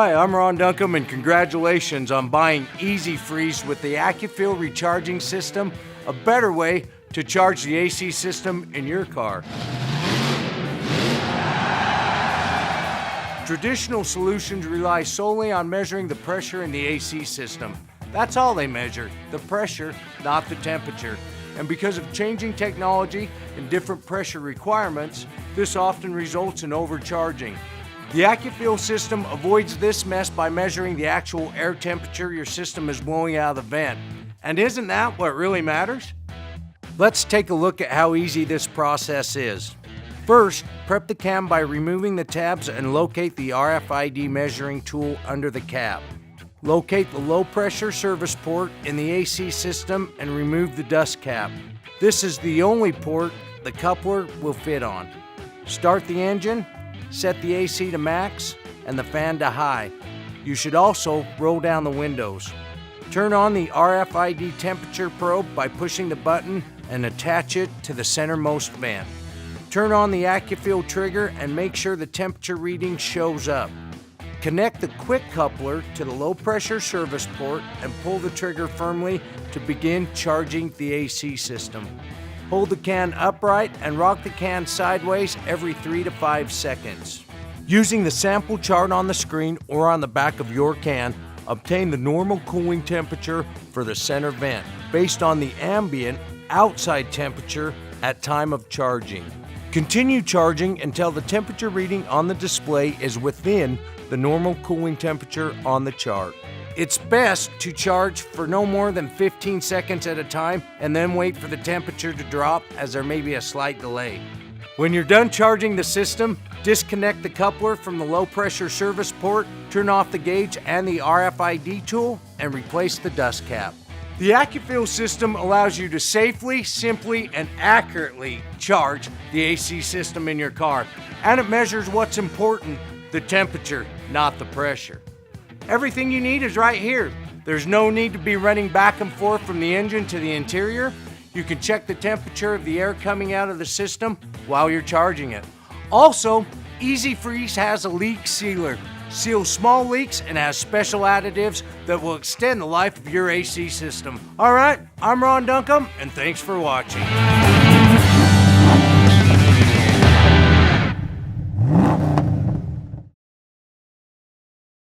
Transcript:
Hi, I'm Ron Duncombe, and congratulations on buying Easy Freeze with the AccuFill recharging system, a better way to charge the AC system in your car. Traditional solutions rely solely on measuring the pressure in the AC system. That's all they measure, the pressure, not the temperature. And because of changing technology and different pressure requirements, this often results in overcharging. The AccuFill system avoids this mess by measuring the actual air temperature your system is blowing out of the vent. And isn't that what really matters? Let's take a look at how easy this process is. First, prep the can by removing the tabs and locate the RFID measuring tool under the cap. Locate the low pressure service port in the AC system and remove the dust cap. This is the only port the coupler will fit on. Start the engine, set the AC to max and the fan to high. You should also roll down the windows. Turn on the RFID temperature probe by pushing the button and attach it to the centermost vent. Turn on the AccuFill trigger and make sure the temperature reading shows up. Connect the quick coupler to the low pressure service port and pull the trigger firmly to begin charging the AC system. Hold the can upright and rock the can sideways every 3 to 5 seconds. Using the sample chart on the screen or on the back of your can, obtain the normal cooling temperature for the center vent based on the ambient outside temperature at time of charging. Continue charging until the temperature reading on the display is within the normal cooling temperature on the chart. It's best to charge for no more than 15 seconds at a time and then wait for the temperature to drop, as there may be a slight delay. When you're done charging the system, disconnect the coupler from the low pressure service port, turn off the gauge and the RFID tool, and replace the dust cap. The AccuFill system allows you to safely, simply, and accurately charge the AC system in your car, and it measures what's important, the temperature, not the pressure. Everything you need is right here. There's no need to be running back and forth from the engine to the interior. You can check the temperature of the air coming out of the system while you're charging it. Also, Easy Freeze has a leak sealer. Seals small leaks and has special additives that will extend the life of your AC system. All right, I'm Ron Duncombe, and thanks for watching.